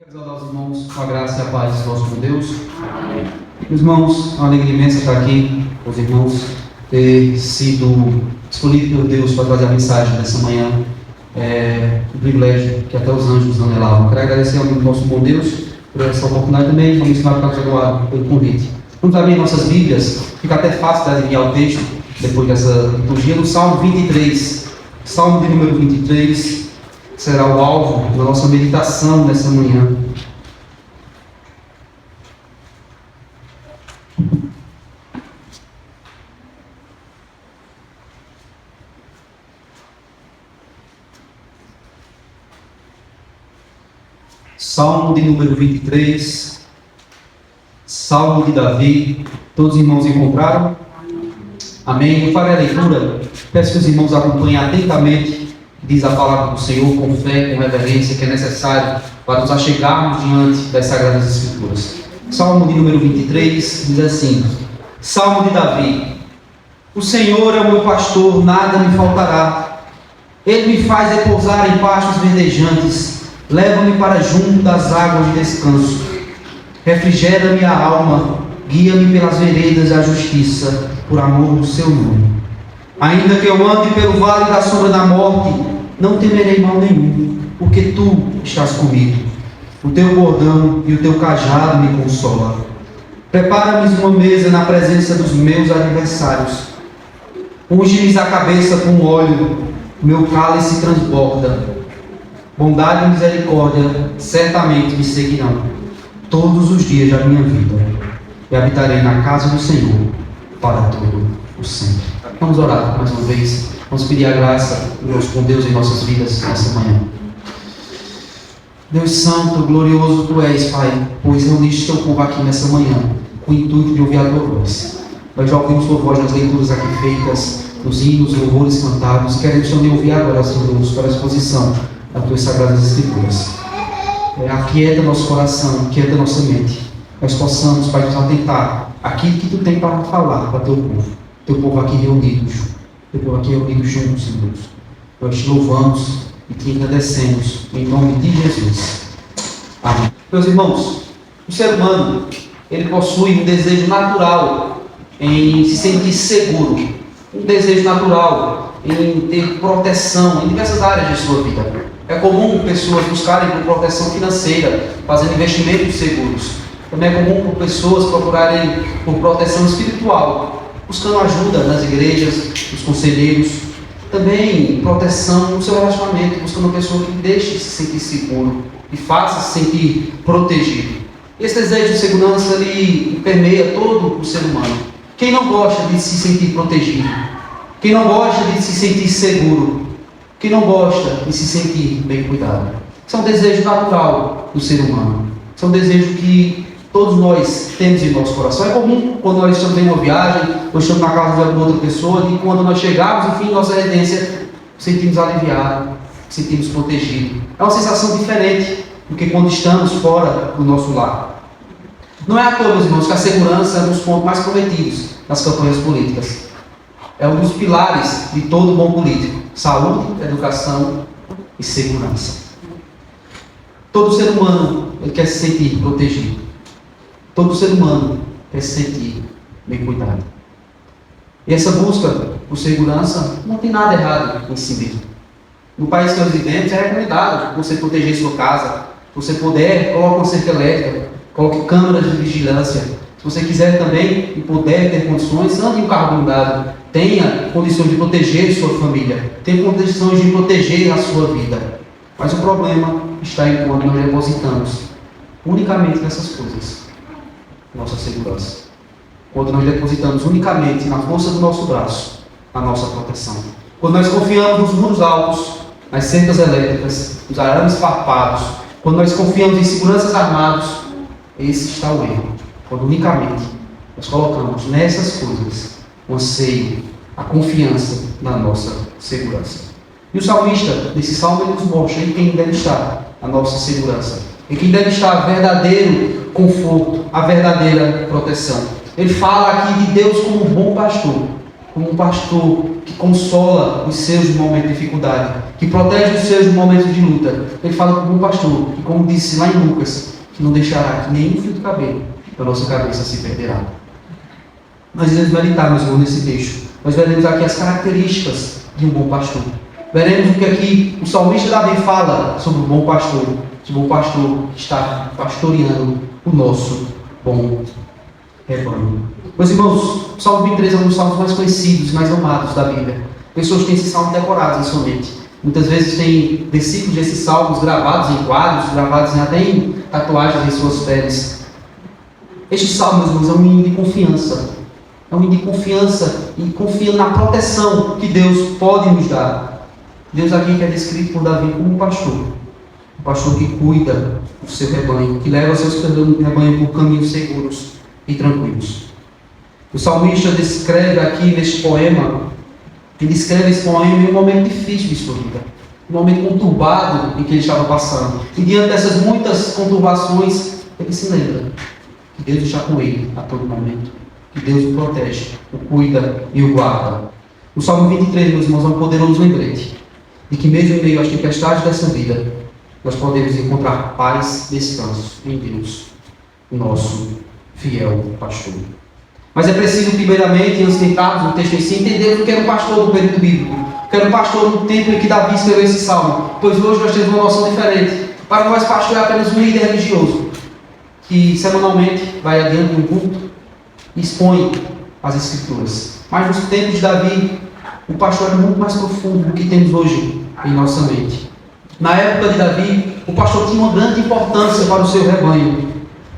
Saudar aos irmãos com a graça e a paz do nosso Deus. Amém. Meus irmãos, é uma alegria imensa estar aqui com os irmãos, ter sido escolhido por Deus para trazer a mensagem dessa manhã. É um privilégio que até os anjos não anelavam. Quero agradecer ao nosso bom Deus por essa oportunidade também. Vamos ensinar para o pelo convite. Vamos abrir nossas Bíblias. Fica até fácil de adivinhar o texto depois dessa liturgia. No Salmo 23, Salmo de número 23. Será o alvo da nossa meditação nessa manhã. Salmo de número 23, Salmo de Davi. Todos os irmãos encontraram? Amém. Eu farei a leitura. Peço que os irmãos acompanhem atentamente. Diz a palavra do Senhor com fé, com reverência, que é necessário para nos achegarmos diante das Sagradas Escrituras. Salmo de número 23 diz assim: Salmo de Davi. O Senhor é o meu pastor, nada me faltará. Ele me faz repousar em pastos verdejantes, leva-me para junto das águas de descanso. Refrigera-me a alma, guia-me pelas veredas da justiça, por amor do seu nome. Ainda que eu ande pelo vale da sombra da morte, não temerei mal nenhum, porque tu estás comigo. O teu bordão e o teu cajado me consolam. Prepara-me uma mesa na presença dos meus adversários. Unge-me a cabeça com óleo, meu cálice transborda. Bondade e misericórdia certamente me seguirão todos os dias da minha vida, e habitarei na casa do Senhor para todo o sempre. Vamos orar mais uma vez. Vamos pedir a graça do nosso bom Deus em nossas vidas nessa manhã. Deus Santo, glorioso Tu és, Pai, pois reuniste Teu povo aqui nessa manhã, com o intuito de ouvir a Tua voz. Nós já ouvimos Tua voz nas leituras aqui feitas, nos hinos, louvores cantados. Queremos também ouvir agora, Senhor Deus, para a exposição das Tuas Sagradas Escrituras. Aquieta nosso coração, aquieta nossa mente. Nós possamos, Pai, nos atentar àquilo que Tu tem para falar para Teu povo. Teu povo aqui reunido juntos, Senhor Deus. Nós te louvamos e te agradecemos em nome de Jesus. Amém. Meus irmãos, o ser humano, ele possui um desejo natural em se sentir seguro, um desejo natural em ter proteção em diversas áreas de sua vida. É comum pessoas buscarem por proteção financeira, fazendo investimentos seguros. Também é comum pessoas procurarem por proteção espiritual, buscando ajuda nas igrejas, nos conselheiros, também proteção no seu relacionamento, buscando uma pessoa que deixe se sentir seguro e faça se sentir protegido. Esse desejo de segurança ele permeia todo o ser humano. Quem não gosta de se sentir protegido? Quem não gosta de se sentir seguro? Quem não gosta de se sentir bem cuidado? Isso é um desejo natural do ser humano. Isso é um desejo que todos nós temos em nosso coração. É comum quando nós estamos em uma viagem, ou estamos na casa de alguma outra pessoa, e quando nós chegamos, enfim, em nossa residência, sentimos aliviados, sentimos protegidos. É uma sensação diferente do que quando estamos fora do nosso lar. Não é à toa, meus irmãos, que a segurança é um dos pontos mais prometidos nas campanhas políticas. É um dos pilares de todo bom político: saúde, educação e segurança. Todo ser humano ele quer se sentir protegido. Todo ser humano quer se sentir bem cuidado. E essa busca por segurança não tem nada errado em si mesmo. No país que nós vivemos é recomendado você proteger sua casa. Se você puder, coloque uma cerca elétrica, coloque câmeras de vigilância. Se você quiser também e puder ter condições, ande em um carro blindado. Tenha condições de proteger sua família. Tenha condições de proteger a sua vida. Mas o problema está em quando nós depositamos unicamente nessas coisas nossa segurança. Quando nós depositamos unicamente na força do nosso braço a nossa proteção. Quando nós confiamos nos muros altos, nas cercas elétricas, nos arames farpados, quando nós confiamos em seguranças armados, esse está o erro. Quando unicamente nós colocamos nessas coisas o anseio, a confiança na nossa segurança. E o salmista, nesse salmo, ele nos mostra em quem deve estar a nossa segurança, em quem deve estar o verdadeiro conforto, a verdadeira proteção. Ele fala aqui de Deus como um bom pastor. como um pastor que consola os seus no momento de dificuldade, que protege os seus no momento de luta. Ele fala como um pastor que, como disse lá em Lucas, que não deixará que nenhum fio de cabelo da nossa cabeça se perderá. Nós iremos meditar, meus irmãos, nesse texto. Nós veremos aqui as características de um bom pastor. Veremos o que aqui o salmista Davi fala sobre o bom pastor. Sobre o bom pastor que está pastoreando o nosso bom rebanho. Meus irmãos, o Salmo 23 é um dos salmos mais conhecidos, mais amados da Bíblia. Pessoas têm esse salmo decorado em sua mente. Muitas vezes tem versículos desses salmos gravados em quadros, gravados até em tatuagens em suas peles. Este salmo, meus irmãos, é um hino de confiança. É um hino de confiança e confia na proteção que Deus pode nos dar. Deus aqui que é descrito por Davi como um pastor que cuida do seu rebanho, que leva seus rebanhos por caminhos seguros e tranquilos. O salmista descreve aqui neste poema, ele descreve esse poema em um momento difícil de sua vida, um momento conturbado em que ele estava passando. E diante dessas muitas conturbações, ele se lembra que Deus está com ele a todo momento, que Deus o protege, o cuida e o guarda. O Salmo 23, meus irmãos, é um poderoso lembrete de que mesmo em meio às tempestades dessa vida, nós podemos encontrar paz e descanso em Deus, o nosso fiel pastor. Mas é preciso, primeiramente, antes de entrarmos no texto em si, entender o que era um pastor do período bíblico, o que era um pastor no tempo em que Davi escreveu esse salmo, pois hoje nós temos uma noção diferente. Para nós, pastor é apenas um líder religioso, que semanalmente vai adiante de um culto e expõe as Escrituras. Mas nos tempos de Davi, o pastor era muito mais profundo do que temos hoje em nossa mente. Na época de Davi, o pastor tinha uma grande importância para o seu rebanho,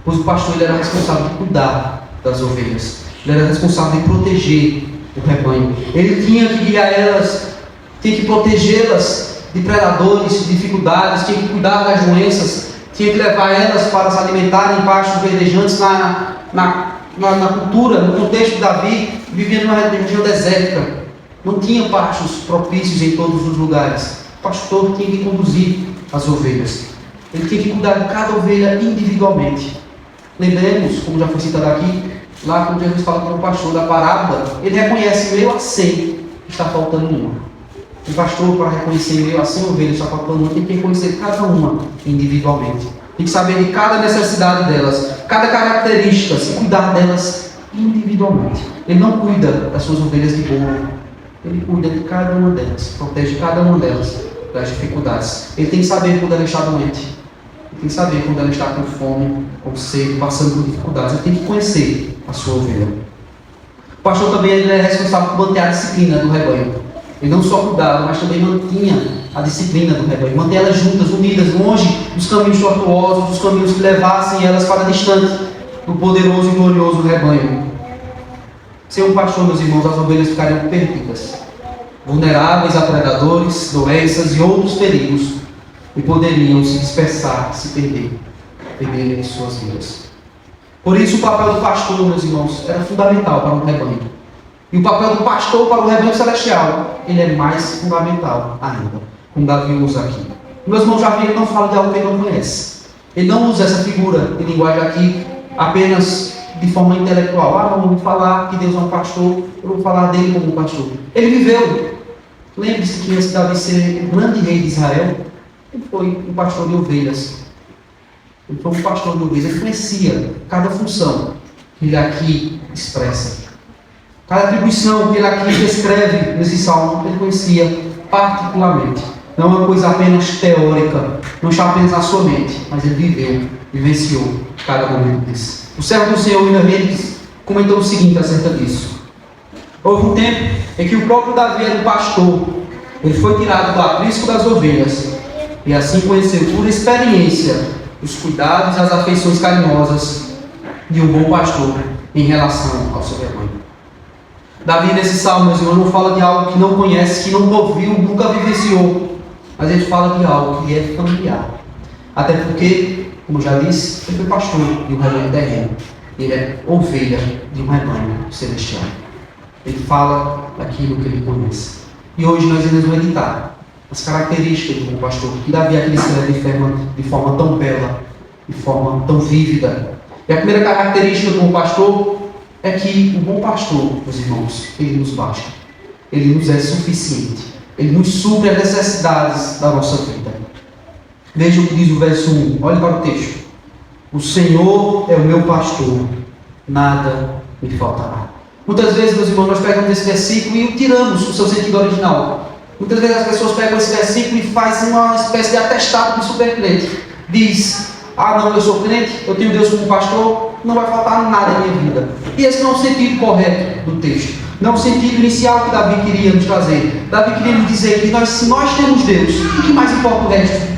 pois o pastor ele era responsável de cuidar das ovelhas. Ele era responsável de proteger o rebanho. Ele tinha que guiar elas, tinha que protegê-las de predadores, de dificuldades, tinha que cuidar das doenças, tinha que levar elas para se alimentarem em pastos verdejantes na cultura, no contexto de Davi, vivia numa região desértica. Não tinha pastos propícios em todos os lugares. O pastor tinha que conduzir as ovelhas. Ele tinha que cuidar de cada ovelha individualmente. Lembremos, como já foi citado aqui, lá quando Jesus fala com o pastor da parábola, ele reconhece meio a 100 que está faltando uma. O pastor, para reconhecer meio a 100 ovelhas que está faltando uma, tem que reconhecer cada uma individualmente. Tem que saber de cada necessidade delas, cada característica, e cuidar delas individualmente. Ele não cuida das suas ovelhas de boa. Ele cuida de cada uma delas, protege cada uma delas das dificuldades. Ele tem que saber quando ela está doente. Ele tem que saber quando ela está com fome, com sede, passando por dificuldades. Ele tem que conhecer a sua ovelha. O pastor também ele é responsável por manter a disciplina do rebanho. Ele não só cuidava, mas também mantinha a disciplina do rebanho. Manter elas juntas, unidas, longe dos caminhos tortuosos, dos caminhos que levassem elas para distante do poderoso e glorioso rebanho. Sem um pastor, meus irmãos, as ovelhas ficariam perdidas, vulneráveis a predadores, doenças e outros perigos, e poderiam se dispersar, se perderem suas vidas. Por isso, o papel do pastor, meus irmãos, era fundamental para um rebanho. E o papel do pastor para o rebanho celestial, ele é mais fundamental ainda, como Davi usa aqui. Meus irmãos, já vi, ele não fala de algo que ele não conhece. Ele não usa essa figura de linguagem aqui apenas de forma intelectual. Não vou falar que Deus é um pastor, eu vou falar dele como um pastor. Ele viveu. Lembre-se que antes de Davi ser o grande rei de Israel, ele foi um pastor de ovelhas. Ele foi um pastor de ovelhas. Ele conhecia cada função que ele aqui expressa. Cada atribuição que ele aqui descreve nesse salmo, ele conhecia particularmente. Não é uma coisa apenas teórica, não está apenas na sua mente, mas ele viveu, vivenciou cada momento desse. O servo do Senhor, William Mendes, comentou o seguinte acerca disso. Houve um tempo em que o próprio Davi era um pastor. Ele foi tirado do aprisco das ovelhas e assim conheceu por experiência os cuidados e as afeições carinhosas de um bom pastor em relação ao seu rebanho. Davi, nesse salmo, meus irmãos, não fala de algo que não conhece, que não ouviu, nunca vivenciou, mas ele fala de algo que é familiar. Até porque, como já disse, ele foi pastor de um rebanho terreno. Ele é ovelha de um rebanho celestial. Ele fala daquilo que ele conhece. E hoje nós iremos meditar as características de um pastor, que Davi aqui descreve de forma tão bela, de forma tão vívida. E a primeira característica de um pastor é que o bom pastor, meus irmãos, ele nos basta. Ele nos é suficiente. Ele nos supre as necessidades da nossa vida. Veja o que diz o verso 1. Olhe para o texto. O Senhor é o meu pastor, nada me faltará. Muitas vezes, meus irmãos, nós pegamos esse versículo e o tiramos do seu sentido original. Muitas vezes as pessoas pegam esse versículo e fazem uma espécie de atestado de supercrente. Diz, não, eu sou crente, eu tenho Deus como pastor, não vai faltar nada em minha vida. E esse não é o sentido correto do texto. Não é o sentido inicial que Davi queria nos trazer. Davi queria nos dizer que se nós temos Deus, o que mais importa o resto?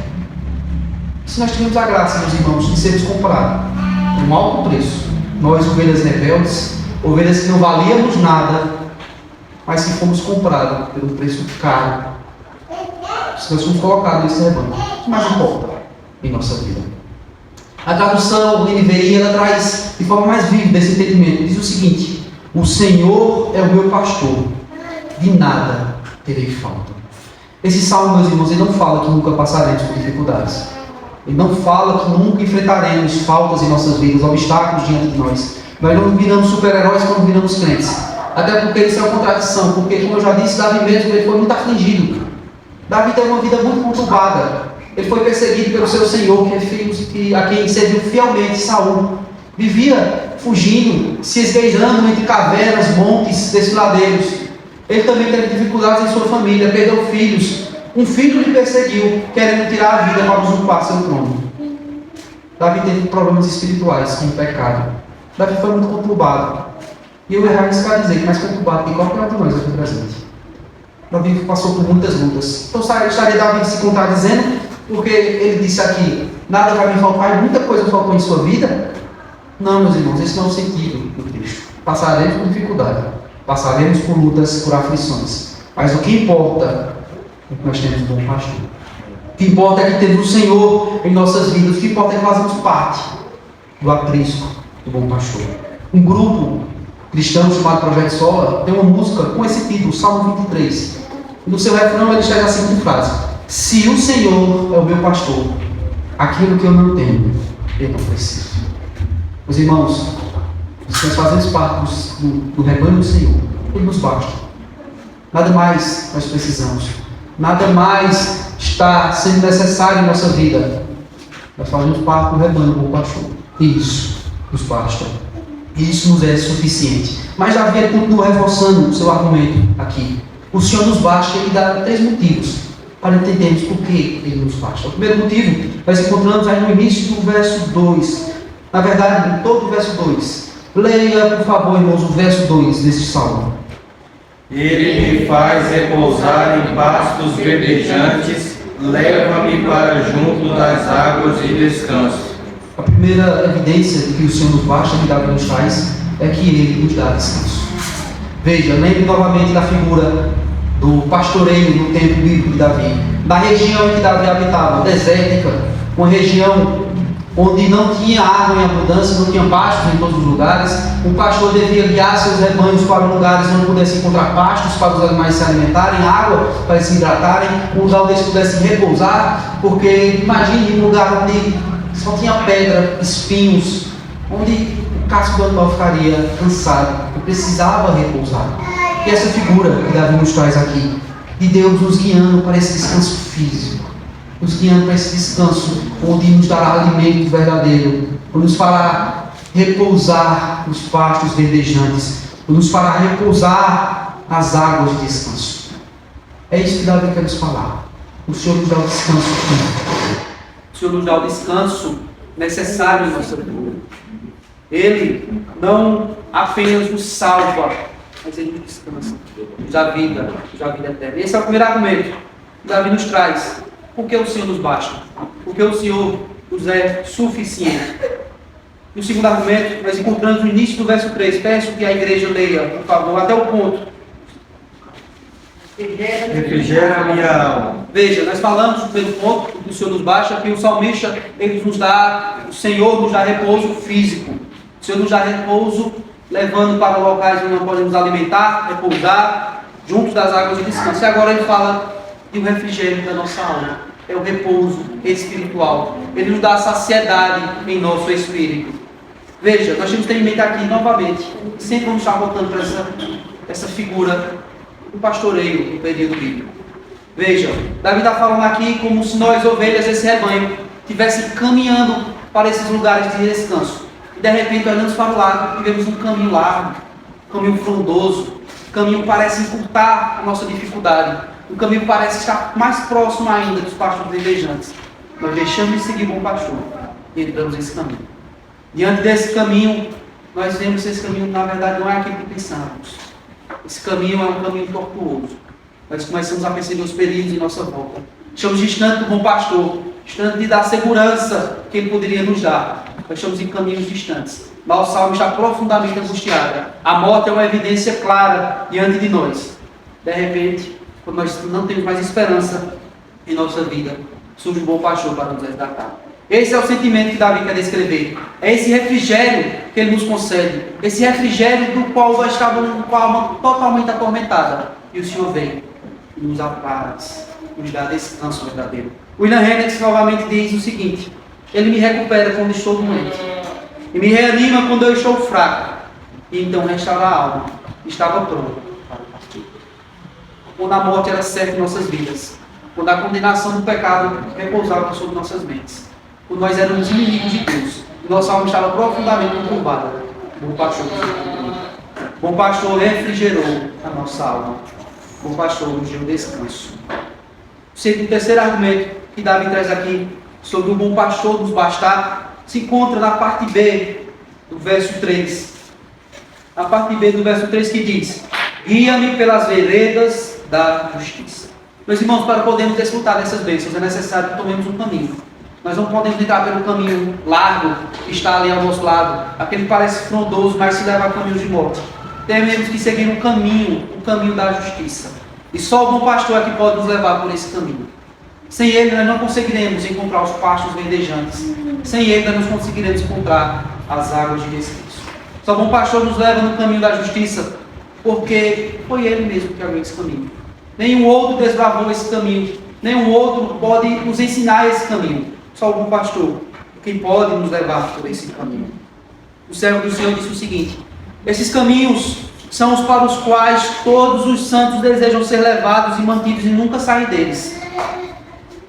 Se nós tivermos a graça, meus irmãos, de sermos comprados por um alto preço, nós, ovelhas rebeldes, ovelhas que não valíamos nada, mas que fomos comprados pelo preço caro, se nós fomos colocados nesse rebanho, o que mais importa em nossa vida? A tradução NVI, ela traz de forma mais vívida esse entendimento. Diz o seguinte: o Senhor é o meu pastor, de nada terei falta. Esse salmo, meus irmãos, ele não fala que nunca passaremos por dificuldades. Ele não fala que nunca enfrentaremos faltas em nossas vidas, obstáculos diante de nós. Nós não viramos super-heróis quando viramos crentes. Até porque isso é uma contradição. Porque, como eu já disse, Davi mesmo, ele foi muito afligido. Davi teve uma vida muito conturbada. Ele foi perseguido pelo seu senhor, a quem serviu fielmente, Saul. Vivia fugindo, se esgueirando entre cavernas, montes, desfiladeiros. Ele também teve dificuldades em sua família, perdeu filhos. Um filho lhe perseguiu, querendo tirar a vida para usurpar seu trono. Davi teve problemas espirituais com o pecado. Davi foi muito conturbado. E eu errar arriscar dizer que mais conturbado que qualquer um de nós aqui presente. Davi passou por muitas lutas. Então estaria Davi se contradizendo, porque ele disse aqui, nada vai me faltar e muita coisa faltou em sua vida? Não, meus irmãos, esse não é o sentido do texto. Passaremos por dificuldade, passaremos por lutas, por aflições. Mas o que importa é que nós temos um bom pastor. O que importa é que temos o Senhor em nossas vidas. O que importa é que fazemos parte do aprisco do bom pastor. Um grupo cristão chamado Projeto Sola tem uma música com esse título, Salmo 23. E no seu refrão ele chega a seguinte frase: se o Senhor é o meu pastor, aquilo que eu não tenho, eu não preciso. Meus irmãos, se nós fazemos parte do rebanho do Senhor, Ele nos basta. Nada mais nós precisamos. Nada mais está sendo necessário em nossa vida. Nós fazemos parte do rebanho do bom pastor. Isso nos basta. Isso nos é suficiente. Mas Davi continua reforçando o seu argumento aqui. O Senhor nos basta e ele dá 3 motivos para entendermos por que Ele nos basta. O primeiro motivo nós encontramos aí no início do verso 2. Na verdade, em todo o verso 2. Leia, por favor, irmãos, o verso 2 desse salmo. Ele me faz repousar em pastos verdejantes, leva-me para junto das águas de descanso. A primeira evidência de que o Senhor nos basta, que Davi nos faz, é que Ele nos dá descanso. Veja, lembre novamente da figura do pastoreio no tempo bíblico de Davi. Na região em que Davi habitava, desértica, uma região onde não tinha água em abundância, não tinha pastos em todos os lugares. O pastor devia guiar seus rebanhos para lugares onde pudesse encontrar pastos para os animais se alimentarem, água para se hidratarem, um lugar onde eles pudessem repousar, porque imagine um lugar onde só tinha pedra, espinhos, onde o casco do animal ficaria cansado e precisava repousar. E essa figura que Davi nos traz aqui, de Deus nos guiando para esse descanso físico, nos guiando para esse descanso onde nos dará alimento verdadeiro, onde nos fará repousar nos pastos verdejantes, onde nos fará repousar nas águas de descanso. É isso que Davi quer nos falar. O Senhor nos dá o descanso físico. O Senhor nos dá o descanso necessário em nossa vida. Ele não apenas nos salva, mas Ele nos descansa, nos dá vida, eterna. Esse é o primeiro argumento que Davi nos traz. Por que o Senhor nos basta? Porque o Senhor nos é suficiente. E o segundo argumento, nós encontramos no início do verso 3. Peço que a igreja leia, por favor, até o ponto. Refrigera a minha alma. Veja, nós falamos pelo ponto que o Senhor nos basta, que o salmista, o Senhor nos dá repouso físico. O Senhor nos dá repouso, levando para locais onde não podemos alimentar, repousar, junto das águas de descanso. E agora ele fala do refrigério da nossa alma. É o repouso espiritual. Ele nos dá a saciedade em nosso espírito. Veja, nós temos que ter em mente aqui novamente, sempre vamos estar voltando para essa figura do pastoreio no período bíblico. Veja, Davi está falando aqui como se nós, ovelhas, esse rebanho, estivessem caminhando para esses lugares de descanso. E de repente, olhamos para o lado e vemos um caminho largo, um caminho frondoso, um caminho que parece encurtar a nossa dificuldade, um caminho que parece estar mais próximo ainda dos pastos verdejantes. Nós deixamos de seguir o bom pastor e entramos nesse caminho. Diante desse caminho, nós vemos que esse caminho, na verdade, não é aquilo que pensamos. Esse caminho é um caminho tortuoso. Nós começamos a perceber os perigos em nossa volta. Estamos distantes do bom pastor, distantes da segurança que ele poderia nos dar. Nós estamos em caminhos distantes. Mas o salmo está profundamente angustiado. A morte é uma evidência clara diante de nós. De repente, quando nós não temos mais esperança em nossa vida, surge um bom pastor para nos resgatar. Esse é o sentimento que Davi quer descrever. É esse refrigério que ele nos concede. Esse refrigério do qual nós estávamos com a alma totalmente atormentada. E o Senhor vem e nos apraz, nos dá descanso verdadeiro. William Hendricks novamente diz o seguinte: ele me recupera quando estou doente, e me reanima quando eu estou fraco, e então restaura a alma. Estava pronto para partir. Quando a morte era certa em nossas vidas, quando a condenação do pecado repousava sobre nossas mentes, quando nós éramos inimigos de Deus, e nossa alma estava profundamente conturbada, bom pastor nos encontrou. Bom pastor refrigerou a nossa alma. Bom pastor nos deu descanso. O terceiro argumento que Davi traz aqui sobre o bom pastor nos bastar se encontra na parte B do verso 3. Na parte B do verso 3 que diz: guia-me pelas veredas da justiça. Meus irmãos, para podermos desfrutar dessas bênçãos é necessário que tomemos um caminho. Nós não podemos entrar pelo caminho largo que está ali ao nosso lado, aquele que parece frondoso, mas se leva a caminhos de morte. Temos que seguir um caminho, o caminho da justiça. E só o bom pastor é que pode nos levar por esse caminho. Sem ele, nós não conseguiremos encontrar os pastos verdejantes. Sem ele, nós não conseguiremos encontrar as águas de descanso. Só o bom pastor nos leva no caminho da justiça, porque foi ele mesmo que abriu esse caminho. Nenhum outro desbravou esse caminho. Nenhum outro pode nos ensinar esse caminho. Só o bom pastor que pode nos levar por esse caminho. O servo do Senhor disse o seguinte: esses caminhos são os para os quais todos os santos desejam ser levados e mantidos e nunca sair deles.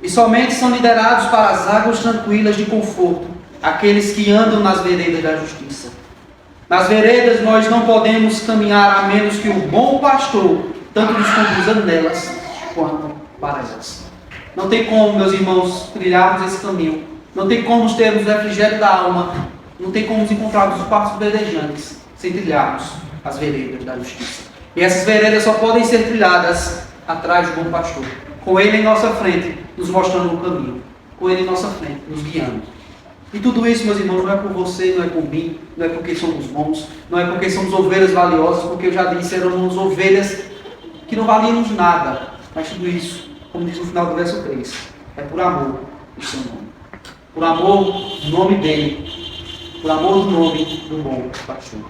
E somente são liderados para as águas tranquilas de conforto aqueles que andam nas veredas da justiça. Nas veredas nós não podemos caminhar a menos que o bom pastor tanto nos conduza nelas quanto para elas. Não tem como, meus irmãos, trilharmos esse caminho. Não tem como termos o refrigério da alma. Não tem como encontrarmos os pastos verdejantes sem trilharmos as veredas da justiça. E essas veredas só podem ser trilhadas atrás do bom pastor, com ele em nossa frente, nos mostrando o caminho, com ele em nossa frente, nos guiando. E tudo isso, meus irmãos, não é por você, não é por mim, não é porque somos bons, não é porque somos ovelhas valiosas, porque eu já disse, éramos ovelhas que não valíamos nada. Mas tudo isso, como diz no final do verso 3, é por amor do seu nome. Por amor do nome dele, por amor do nome do bom pastor.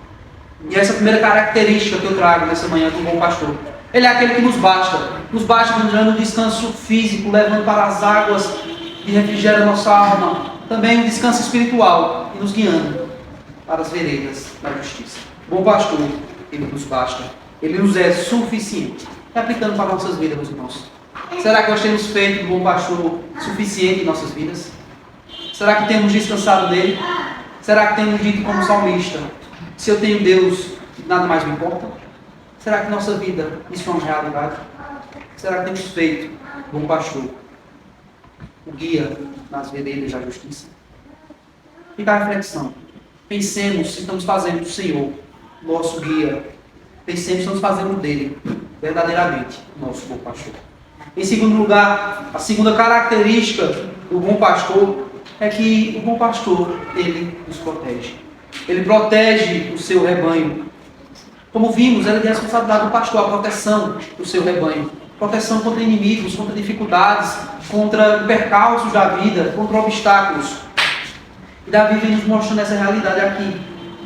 E essa é a primeira característica que eu trago nessa manhã do bom pastor. Ele é aquele que nos basta nos dando descanso físico, levando para as águas que refrigeram a nossa alma, também um descanso espiritual e nos guiando para as veredas da justiça. O bom pastor, ele nos basta, ele nos é suficiente. E aplicando para nossas vidas, meus irmãos. Será que nós temos feito do bom pastor suficiente em nossas vidas? Será que temos descansado nele? Será que temos dito como salmista: se eu tenho Deus, nada mais me importa? Será que nossa vida isso é uma realidade? Será que temos feito bom pastor, o guia nas veredas da justiça? Fica a reflexão. Pensemos se estamos fazendo do Senhor nosso guia. Pensemos se estamos fazendo dele verdadeiramente nosso bom pastor. Em segundo lugar, a segunda característica do bom pastor é que o bom pastor, ele nos protege. Ele protege o seu rebanho. Como vimos, era de responsabilidade do pastor a proteção do seu rebanho. Proteção contra inimigos, contra dificuldades, contra percalços da vida, contra obstáculos. E Davi vem nos mostrando essa realidade aqui,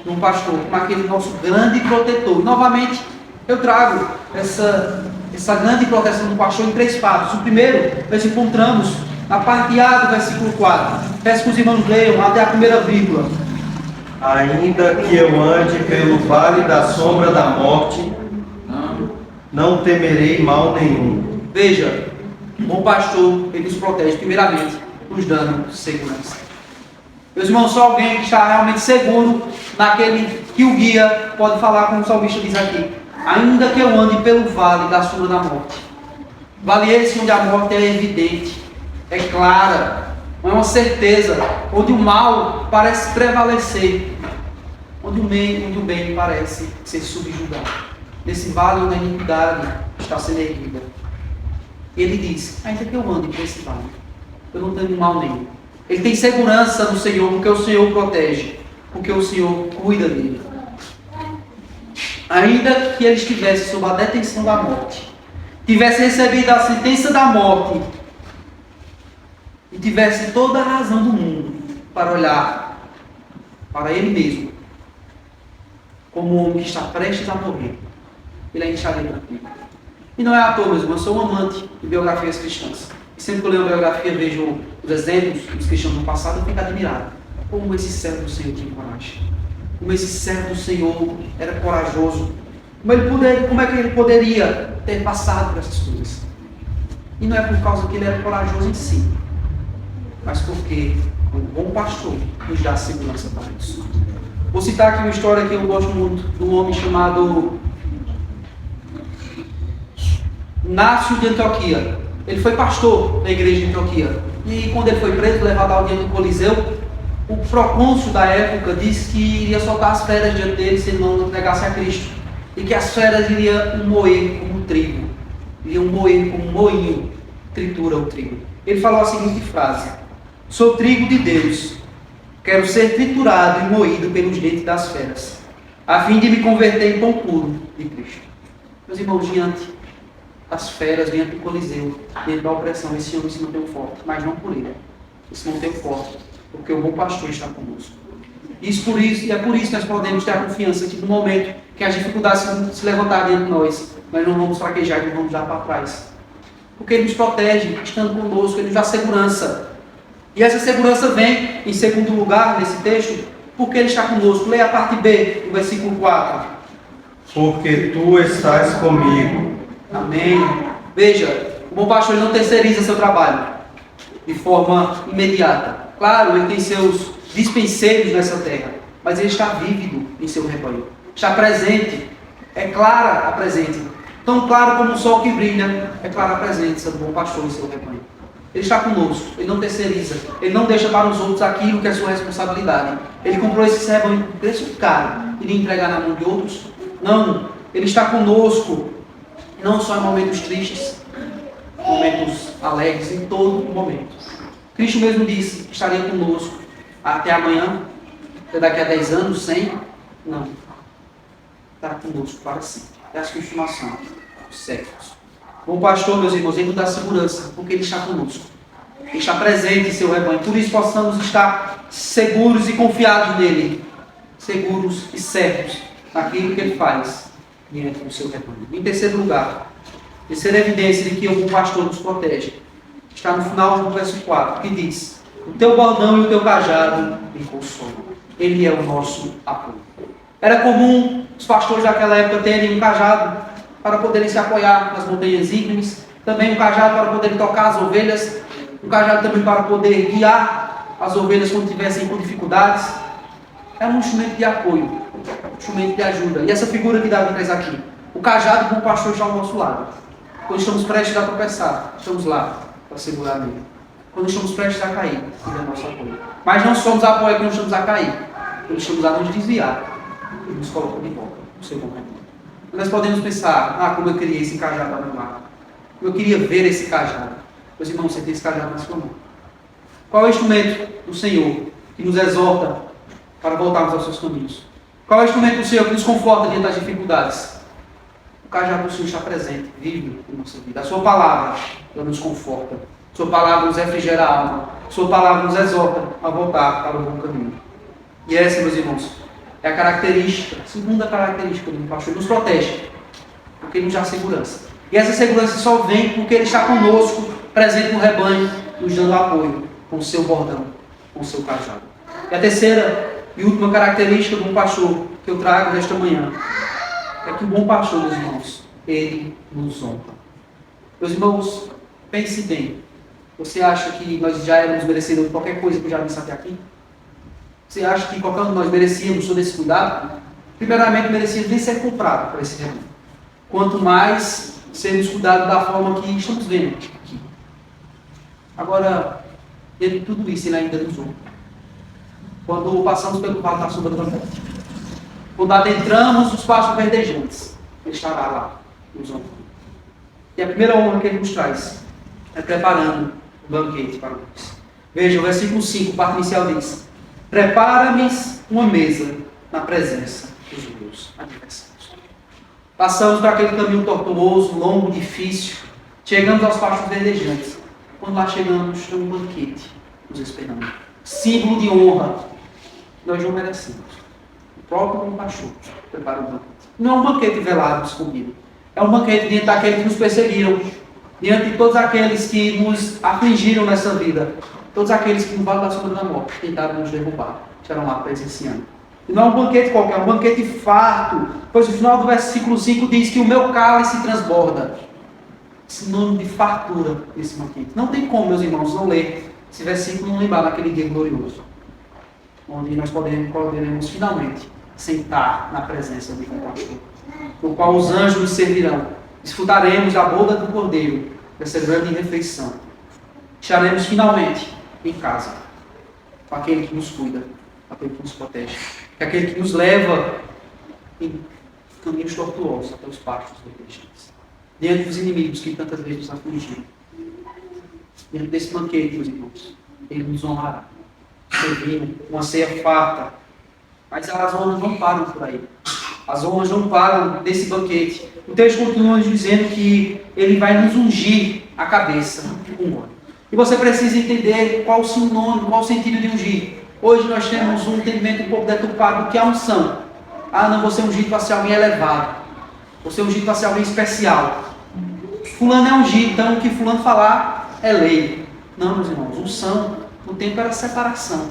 de um pastor, como aquele nosso grande protetor. E, novamente, eu trago essa grande proteção do pastor em três fatos. O primeiro, nós encontramos na parte A do versículo 4. Peço que os irmãos leiam até a primeira vírgula. Ainda que eu ande pelo vale da sombra da morte, não temerei mal nenhum. Veja, o bom pastor, ele nos protege, primeiramente, nos dando segurança. Meus irmãos, só alguém que está realmente seguro naquele que o guia pode falar, como o salmista diz aqui: ainda que eu ande pelo vale da sombra da morte. Vale esse onde a morte é evidente, é clara, não é uma certeza, onde o mal parece prevalecer, onde o bem parece ser subjugado. Nesse vale onde a iniquidade está sendo erguida. Ele diz: ainda que eu ande por esse vale, eu não tenho mal nenhum. Ele tem segurança no Senhor, porque o Senhor o protege, porque o Senhor cuida dele. Ainda que ele estivesse sob a detenção da morte, tivesse recebido a sentença da morte, e tivesse toda a razão do mundo para olhar para ele mesmo, como um homem que está prestes a morrer, ele ainda estaria tranquilo. E não é à toa, meus irmãos, eu sou um amante de biografias cristãs. E sempre que eu leio uma biografia, vejo os exemplos dos cristãos no passado, eu fico admirado. Como esse servo do Senhor tinha coragem. Como esse servo do Senhor era corajoso. Como é que ele poderia ter passado por essas coisas? E não é por causa que ele era corajoso em si, mas porque o bom pastor nos dá segurança para isso. Vou citar aqui uma história que eu gosto muito, de um homem chamado Inácio de Antioquia. Ele foi pastor na igreja de Antioquia. E quando ele foi preso, levado ao dia do Coliseu, o procônsul da época disse que iria soltar as feras diante dele se ele não entregasse a Cristo. E que as feras iriam moer como trigo. Iriam moer como um moinho tritura o trigo. Ele falou a seguinte frase: sou trigo de Deus, quero ser triturado e moído pelos dentes das feras, a fim de me converter em pão puro de Cristo. Meus irmãos, diante das feras, diante do Coliseu, diante da opressão, esse homem se manteve forte, mas não por ele. Ele se manteve forte, porque o bom pastor está conosco. E é por isso que nós podemos ter a confiança que no momento que as dificuldades se levantarem diante de nós não vamos fraquejar e não vamos dar para trás. Porque ele nos protege, estando conosco, ele nos dá segurança. E essa segurança vem, em segundo lugar, nesse texto, porque ele está conosco. Leia a parte B, do versículo 4. Porque tu estás comigo. Amém. Veja, o bom pastor não terceiriza seu trabalho de forma imediata. Claro, ele tem seus dispenseiros nessa terra, mas ele está vívido em seu rebanho. Está presente. É clara a presença. Tão claro como o sol que brilha, é clara a presença do bom pastor em seu rebanho. Ele está conosco, ele não terceiriza, ele não deixa para os outros aquilo que é sua responsabilidade. Ele comprou esse rebanho por preço caro, iria entregar na mão de outros? Não, ele está conosco, não só em momentos tristes, momentos alegres, em todo momento. Cristo mesmo disse que estaria conosco até amanhã, até daqui a 10 anos, 100, não. Estará conosco para sempre. É a sua estimação, os séculos. Bom pastor, meus irmãos, ele nos dá segurança, porque ele está conosco. Ele está presente em seu rebanho. Por isso possamos estar seguros e confiados nele. Seguros e certos naquilo que ele faz diante do seu rebanho. Em terceiro lugar, terceira evidência de que o bom pastor nos protege, está no final do verso 4, que diz: o teu bordão e o teu cajado me consolam. Ele é o nosso apoio. Era comum os pastores daquela época terem um cajado para poderem se apoiar nas montanhas ígnemes, também um cajado para poderem tocar as ovelhas, um cajado também para poder guiar as ovelhas quando estivessem com dificuldades. Era um instrumento de apoio, um instrumento de ajuda. E essa figura que Davi traz aqui, o cajado do bom pastor está ao nosso lado. Quando estamos prestes a tropeçar, estamos lá para segurar nele. Quando estamos prestes a cair, ele é o nosso apoio. Mas não somos apoio quando estamos a cair, quando estamos a nos desviar, ele nos coloca de volta no seu bom caminho. Nós podemos pensar: como eu queria esse cajado ao meu lado. Como eu queria ver esse cajado. Meus irmãos, você tem esse cajado na sua mão. Qual é o instrumento do Senhor que nos exorta para voltarmos aos seus caminhos? Qual é o instrumento do Senhor que nos conforta diante das dificuldades? O cajado do Senhor está presente, vive em nossa vida. A sua palavra, ela nos conforta. A sua palavra nos refrigera a alma. A sua palavra nos exorta a voltar para o bom caminho. E essa, meus irmãos, é a característica, a segunda característica do pastor. Ele nos protege, porque ele nos dá segurança. E essa segurança só vem porque ele está conosco, presente no rebanho, nos dando apoio, com o seu bordão, com o seu cajado. E a terceira e última característica do bom pastor que eu trago nesta manhã é que o bom pastor, meus irmãos, Ele nos honra. Meus irmãos, pense bem. Você acha que nós já éramos merecedores de qualquer coisa que eu já disse até aqui? Você acha que qualquer um de nós merecíamos todo esse cuidado? Primeiramente, merecíamos nem ser comprado por esse rebanho. Quanto mais sermos cuidados da forma que estamos vendo aqui. Agora, dentro de tudo isso, ele ainda nos honra. Quando passamos pelo vale da sombra da morte, quando adentramos os pastos verdejantes, ele estará lá, nos honrando. E a primeira honra que ele nos traz é preparando o banquete para nós. Veja, o versículo 5, parte inicial diz: prepara-me uma mesa na presença dos meus adversários. Passamos por aquele caminho tortuoso, longo, difícil, chegamos aos pastos verdejantes. Quando lá chegamos, tem um banquete nos esperando. Símbolo de honra que nós não merecemos. O próprio bom pastor prepara um banquete. Não é um banquete velado, escondido. É um banquete diante daqueles que nos perseguiram, diante de todos aqueles que nos afligiram nessa vida, todos aqueles que no vale da sombra da morte tentaram nos derrubar, estiveram lá presenciando. E não é um banquete qualquer, é um banquete farto, pois o final do versículo 5 diz que o meu cálice transborda. Sinônimo de fartura desse banquete. Não tem como, meus irmãos, não ler esse versículo e não lembrar daquele dia glorioso, onde nós poderemos finalmente sentar na presença do bom pastor, no qual os anjos nos servirão. Desfrutaremos da boda do Cordeiro, dessa grande refeição. Estaremos finalmente em casa, com aquele que nos cuida, aquele que nos protege, aquele que nos leva em caminhos tortuosos até os pastos verdejantes, diante dos inimigos que tantas vezes nos afligiram. Diante desse banquete, meus irmãos, ele nos honrará, servindo uma ceia farta. Mas as honras não param por aí. As honras não param desse banquete. O texto continua dizendo que ele vai nos ungir a cabeça com óleo. E você precisa entender qual o sinônimo, qual o sentido de ungir. Hoje nós temos um entendimento um pouco deturpado do que é a unção. Ah, não, você é ungido para ser alguém elevado. Você é ungido para ser alguém especial. Fulano é ungido, então o que fulano falar é lei. Não, meus irmãos, unção no tempo era separação.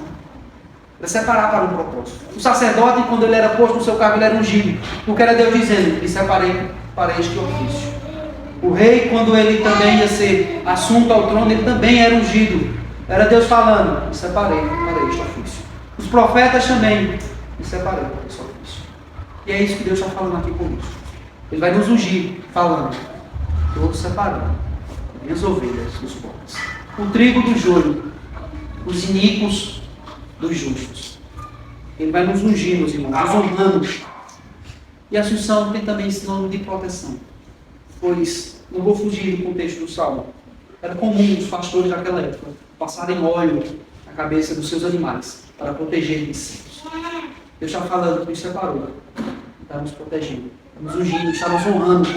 Era separar para um propósito. O sacerdote, quando ele era posto no seu cargo, ele era ungido. Porque era Deus dizendo: me separei para este ofício. O rei, quando ele também ia ser assunto ao trono, ele também era ungido. Era Deus falando: me separei para este ofício. Os profetas também: me separei para este ofício. E é isso que Deus está falando aqui conosco. Ele vai nos ungir, falando: todos separando minhas ovelhas dos bodes, o trigo do joio, os iníquos dos justos. Ele vai nos ungir, meus irmãos, nos honrando. E a Assunção tem também esse nome de proteção. Pois, não vou fugir do contexto do Salmo. Era comum os pastores daquela época passarem óleo na cabeça dos seus animais para proteger de incêndios. Deus está falando que nos separou, está nos protegendo, está nos ungindo, está nos honrando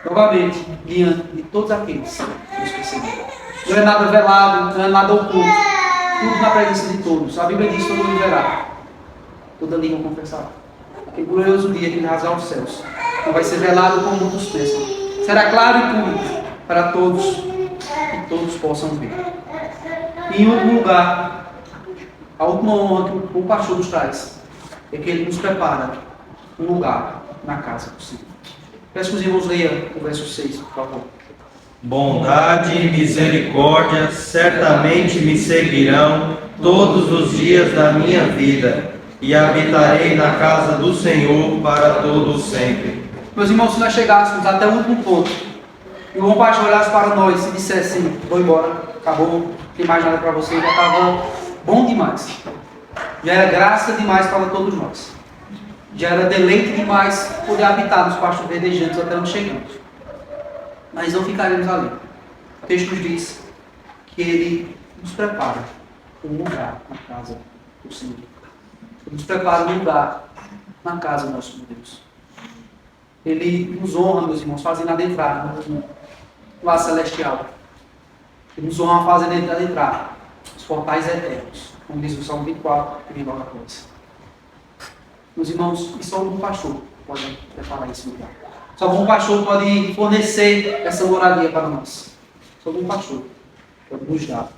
novamente diante de todos aqueles que nos perseguiram. Não é nada velado, não é nada oculto. Tudo na presença de todos. A Bíblia diz: todo mundo verá, toda língua confessará. Aquele glorioso dia que rasgar os céus não vai ser velado como muitos pensam. Será claro e público para todos, que todos possam ver. E, em último lugar, a última honra que o pastor nos traz é que ele nos prepara um lugar na casa do Senhor. Peço que os irmãos leiam o verso 6, por favor. Bondade e misericórdia certamente me seguirão todos os dias da minha vida, e habitarei na casa do Senhor para todo sempre. Meus irmãos, se nós chegássemos até o último ponto, e o bom pastor olhasse para nós e dissesse assim: vou embora, acabou, não tem mais nada para você, já estava bom demais. Já era graça demais para todos nós. Já era deleite demais poder habitar nos pastos verdejantes até onde chegamos. Mas não ficaremos ali. O texto nos diz que ele nos prepara um lugar na casa do Senhor. Ele nos prepara um lugar na casa do nosso Deus. Ele nos honra, meus irmãos, fazendo adentrar no lar celestial. Ele nos honra fazendo adentrar os portais eternos, como diz o Salmo 24, que vem logo após. Meus irmãos, e só um bom pastor pode preparar esse lugar. Só um bom pastor pode fornecer essa moradia para nós. Só um bom pastor pode nos dar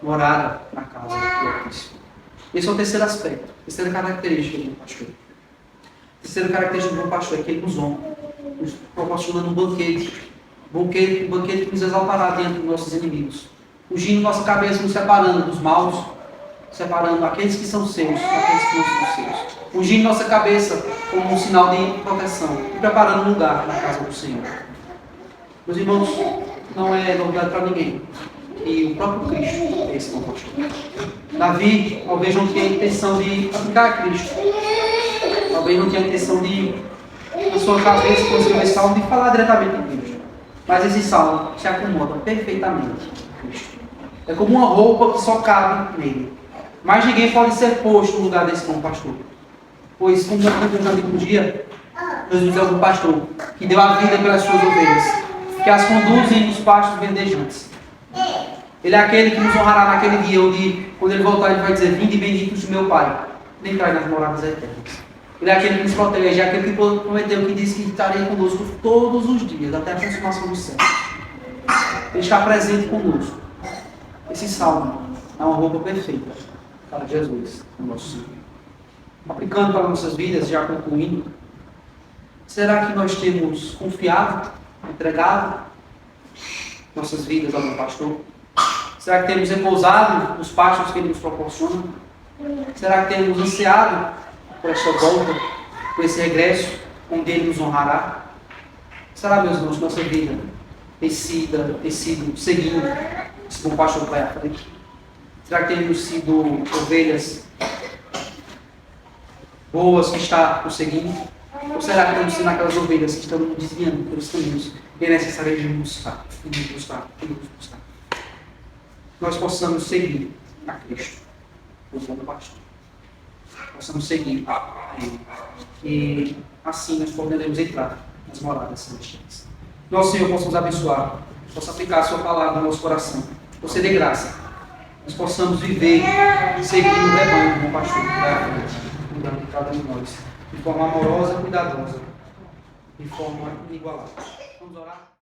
morada na casa do Altíssimo. Esse é o terceiro aspecto, terceira característica do bom pastor. A terceira característica do bom pastor é que ele nos honra nos proporcionando um banquete que nos exaltará diante dos nossos inimigos. Ungindo nossa cabeça, nos separando dos maus, separando aqueles que são seus, aqueles que não são seus. Ungindo nossa cabeça como um sinal de proteção e preparando um lugar na casa do Senhor. Meus irmãos, não é novidade para ninguém. E o próprio Cristo é esse bom pastor. Davi, talvez não tinha a intenção de aplicar a Cristo. Talvez não tinha a intenção de, na sua cabeça, quando escrever esse salmo, de falar diretamente de Cristo. Mas esse salmo se acomoda perfeitamente a Cristo. É como uma roupa que só cabe nele. Mas ninguém pode ser posto no lugar desse bom pastor. Pois, como eu já disse um dia, Jesus é o bom pastor que deu a vida pelas suas ovelhas, que as conduzem nos pastos verdejantes. Ele é aquele que nos honrará naquele dia, onde, quando ele voltar, ele vai dizer: vinde benditos de meu Pai, entrai nas moradas eternas. Ele é aquele que nos protege, é aquele que prometeu, que disse que estaria conosco todos os dias, até a consumação do céu. Ele está presente conosco. Esse salmo é uma roupa perfeita para Jesus, o nosso Senhor. Aplicando para nossas vidas, já concluindo, será que nós temos confiado, entregado nossas vidas ao bom pastor? Será que temos repousado nos pastos que ele nos proporciona? Será que temos ansiado por esta volta, por esse regresso, onde ele nos honrará? Será, meus irmãos, que nossa vida tem sido seguindo esse bom pastor que vai à frente? Será que temos sido ovelhas boas que está nos seguindo? Ou será que temos sido aquelas ovelhas que estão nos desviando pelos caminhos e é necessário a gente buscar, nós possamos seguir a Cristo, o bom pastor. Possamos seguir a Ele. E assim nós poderemos entrar nas moradas celestiais. Nosso Senhor possa nos abençoar, possa aplicar a sua palavra no nosso coração, possa dê graça. Nós possamos viver, seguindo o rebanho do bom pastor que vai à frente, cuidando de cada um de nós, de forma amorosa, cuidadosa, de forma inigualável. Vamos orar?